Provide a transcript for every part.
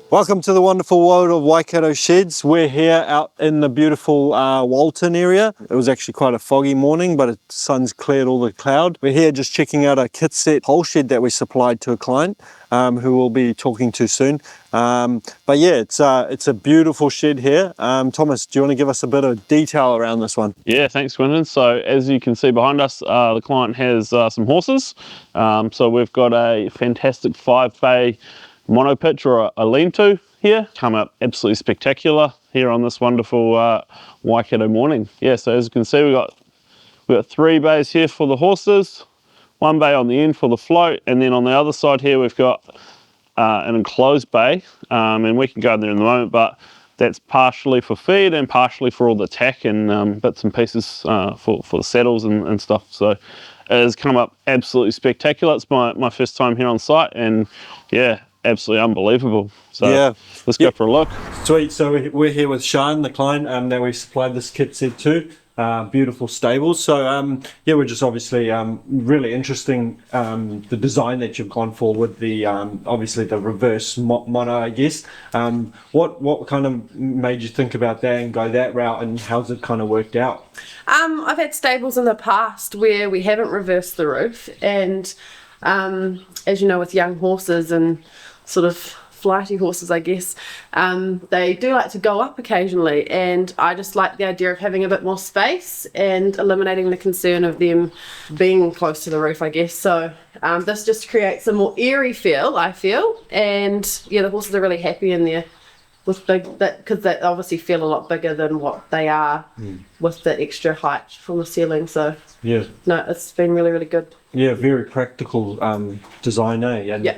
Welcome to the wonderful world of Waikato Sheds. We're here out in the beautiful Walton area. It was actually quite a foggy morning, but the sun's cleared all the cloud. We're here just checking out a kit set whole shed that we supplied to a client who we'll be talking to soon. But yeah, it's a beautiful shed here. Thomas, do you want to give us a bit of detail around this one? Yeah, thanks, Quentin. So as you can see behind us, the client has some horses. So we've got a fantastic 5-bay mono pitch or a lean-to here. Come up absolutely spectacular here on this wonderful Waikato morning. Yeah, so as you can see, we've got 3 bays here for the horses, 1 bay on the end for the float, and then on the other side here we've got an enclosed bay, and we can go there in a moment, but that's partially for feed and partially for all the tack and bits and pieces for the saddles and stuff. So it has come up absolutely spectacular. It's my first time here on site, and yeah, absolutely unbelievable. So yeah, let's go for a look. Sweet. So we're here with Sean, the client that we supplied this kit set to. Beautiful stables. So yeah, we're just obviously really interesting the design that you've gone for with the obviously the reverse mono, I guess. What kind of made you think about that and go that route, and how's it kind of worked out? I've had stables in the past where we haven't reversed the roof, and as you know, with young horses and sort of flighty horses, I guess, they do like to go up occasionally, and I just like the idea of having a bit more space and eliminating the concern of them being close to the roof, I guess. So this just creates a more airy feel, I feel, and yeah, the horses are really happy in there with because they obviously feel a lot bigger than what they are with the extra height from the ceiling. So yeah, no, it's been really, really good. Yeah, very practical design, eh? And yeah.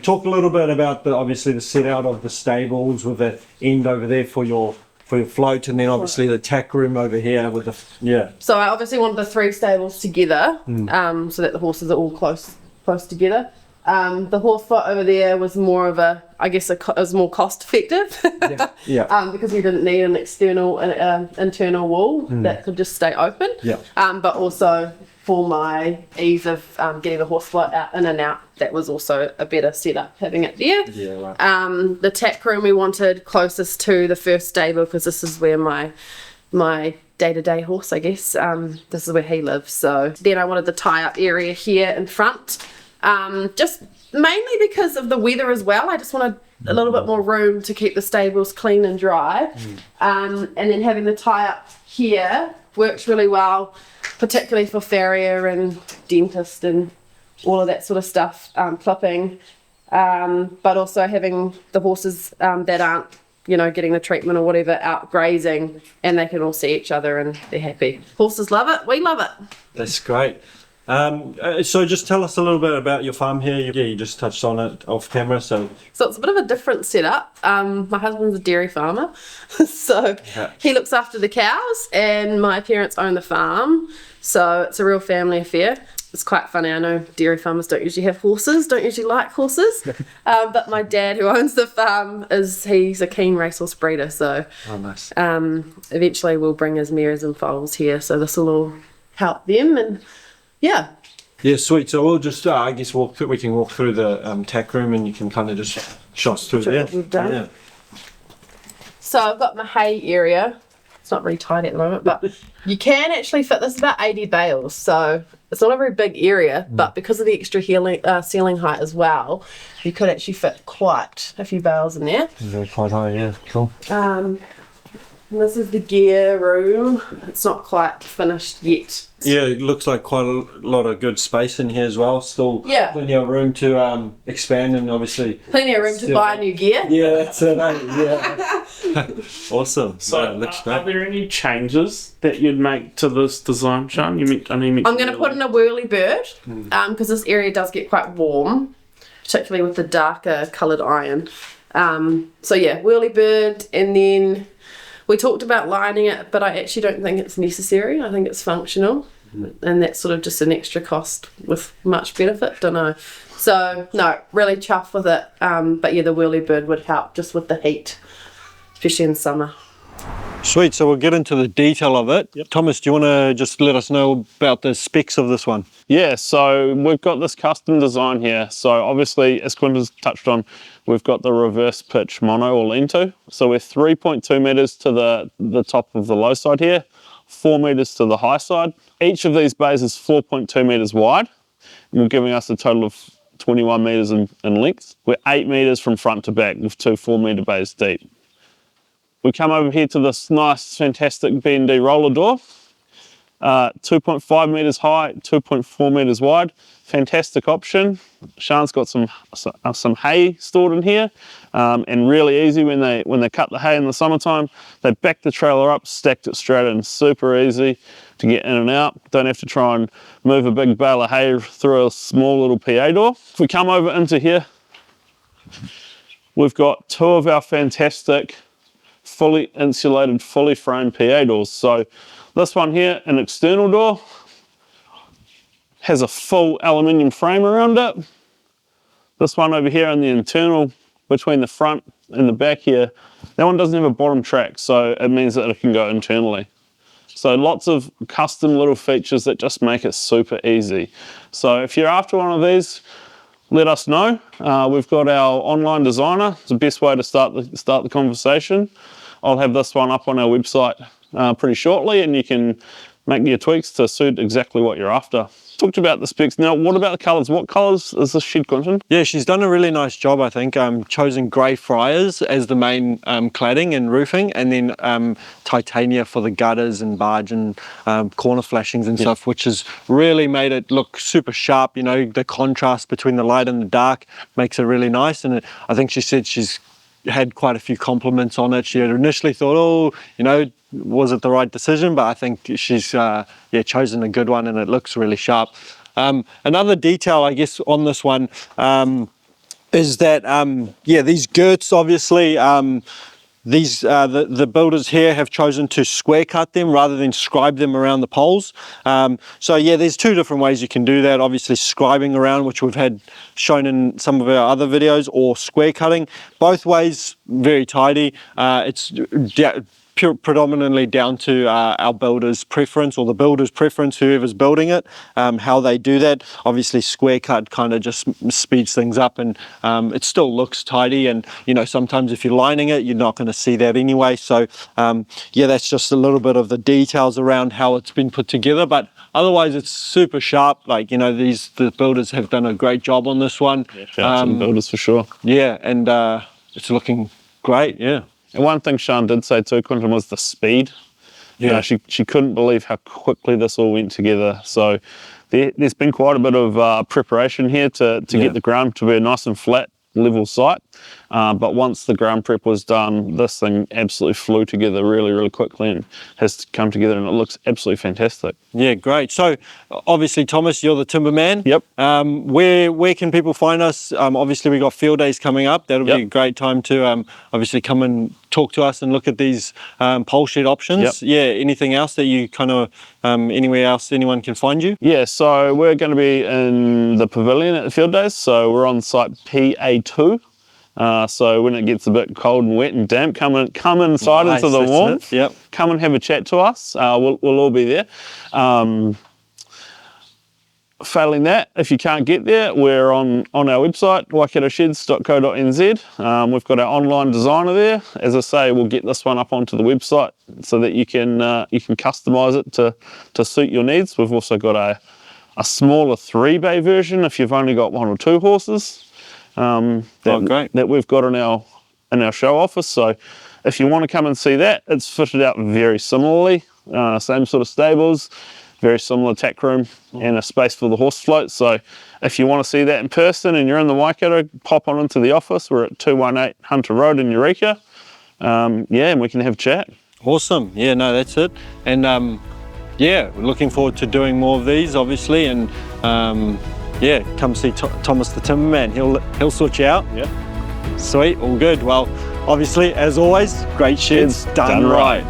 Talk a little bit about obviously the set out of the stables with the end over there for your float, and then obviously the tack room over here with the So I obviously wanted the 3 stables together, so that the horses are all close together. The horse float over there was more of it was more cost effective. Yeah. Because we didn't need an external internal wall that could just stay open. Yeah. But also for my ease of getting the horse float out in and out, that was also a better setup having it there. Yeah, right. The tack room we wanted closest to the first stable because this is where my day-to-day horse, I guess, this is where he lives. So then I wanted the tie-up area here in front, just mainly because of the weather as well. I just wanted a little bit more room to keep the stables clean and dry. And then having the tie-up here works really well, particularly for farrier and dentist and all of that sort of stuff, clipping, but also having the horses that aren't, getting the treatment or whatever out grazing, and they can all see each other and they're happy. Horses love it, we love it. That's great. So just tell us a little bit about your farm here. Yeah, you just touched on it off camera. So it's a bit of a different setup. My husband's a dairy farmer, so he looks after the cows, and my parents own the farm. So it's a real family affair. It's quite funny. I know dairy farmers don't usually have horses, don't usually like horses. But my dad, who owns the farm, he's a keen racehorse breeder. So nice. Eventually we'll bring his mares and foals here. So this will all help them, and yeah. Yeah, sweet. So we'll just, I guess we can walk through the tack room, and you can kind of just show us through there. What we've done. Yeah. So I've got my hay area. It's not very tidy at the moment, but you can actually fit this about 80 bales. So it's not a very big area, but because of the extra ceiling height as well, you could actually fit quite a few bales in there. Very quite high, yeah. Cool. And this is the gear room. It's not quite finished yet. Yeah, it looks like quite a lot of good space in here as well. Still plenty of room to expand, and obviously plenty of room to buy new gear. Yeah, that's it. Yeah. Awesome. So are there any changes that you'd make to this design, Sean? I'm going to put in a whirly bird because this area does get quite warm, particularly with the darker coloured iron. So yeah, whirly bird, and then we talked about lining it, but I actually don't think it's necessary. I think it's functional, and that's sort of just an extra cost with much benefit. Don't know. So no, really chuffed with it. But yeah, the whirly bird would help just with the heat, especially in summer. Sweet, so we'll get into the detail of it. Yep. Thomas, do you want to just let us know about the specs of this one? Yeah, so we've got this custom design here. So obviously, as Quinton's touched on, we've got the reverse pitch mono or lean-to. So we're 3.2 meters to the top of the low side here, 4 meters to the high side. Each of these bays is 4.2 meters wide, and we're giving us a total of 21 meters in length. We're 8 meters from front to back with 2 4-meter bays deep. We come over here to this nice, fantastic B&D roller door, 2.5 meters high, 2.4 meters wide. Fantastic option. Sean's got some hay stored in here, and really easy when they cut the hay in the summertime. They back the trailer up, stacked it straight in. Super easy to get in and out. Don't have to try and move a big bale of hay through a small little PA door. If we come over into here, we've got 2 of our fantastic fully insulated, fully framed PA doors. So this one here, an external door, has a full aluminium frame around it. This one over here on the internal, between the front and the back here, that one doesn't have a bottom track, so it means that it can go internally. So lots of custom little features that just make it super easy. So if you're after one of these, let us know. We've got our online designer. It's the best way to start the conversation. I'll have this one up on our website pretty shortly, and you can make your tweaks to suit exactly what you're after. Talked about the specs. Now, what about the colours? What colours is this shed, Quinton? Yeah, she's done a really nice job, I think. Chosen grey friars as the main cladding and roofing, and then titania for the gutters and barge and corner flashings and stuff, which has really made it look super sharp. You know, the contrast between the light and the dark makes it really nice. And I think she said she's had quite a few compliments on it. She had initially thought, oh, you know, was it the right decision? But I think she's chosen a good one, and it looks really sharp. Another detail, I guess, on this one is that these girts, obviously, the builders here have chosen to square cut them rather than scribe them around the poles. So yeah, there's 2 different ways you can do that. Obviously scribing around, which we've had shown in some of our other videos, or square cutting. Both ways very tidy. It's predominantly down to our builder's preference, or the builder's preference, whoever's building it, how they do that. Obviously square cut kind of just speeds things up, and it still looks tidy, and you know, sometimes if you're lining it, you're not going to see that anyway. So yeah, that's just a little bit of the details around how it's been put together, but otherwise it's super sharp. Like, you know, the builders have done a great job on this one. Yeah, shout out to the builders for sure. Yeah, and it's looking great. Yeah. And one thing Sean did say too, Quinton, was the speed. Yeah. She couldn't believe how quickly this all went together. So there's been quite a bit of preparation here to get the ground to be a nice and flat, level site. But once the ground prep was done, this thing absolutely flew together really, really quickly, and has come together, and it looks absolutely fantastic. Yeah, great. So obviously, Thomas, you're the timber man. Yep. Where can people find us? Obviously, we got field days coming up. That'll be a great time to obviously come and talk to us and look at these pole shed options. Yeah. Anything else that you kind of anywhere else anyone can find you? Yeah. So we're going to be in the pavilion at the field days. So we're on site PA2. So when it gets a bit cold and wet and damp, come inside into the warmth. Yep. Come and have a chat to us. We'll all be there. Failing that, if you can't get there, we're on our website, waikatosheds.co.nz. We've got our online designer there. As I say, we'll get this one up onto the website so that you can customise it to suit your needs. We've also got a smaller 3-bay version if you've only got 1 or 2 horses. That we've got in our show office. So if you want to come and see that, it's fitted out very similarly. Same sort of stables, very similar tack room, and a space for the horse float. So if you want to see that in person and you're in the Waikato, pop on into the office. We're at 218 Hunter Road in Eureka. And we can have a chat. Awesome. Yeah, no, that's it. And we're looking forward to doing more of these, obviously, and come see Thomas the Timberman. He'll sort you out. Yeah. Sweet, all good. Well, obviously, as always, great sheds done right.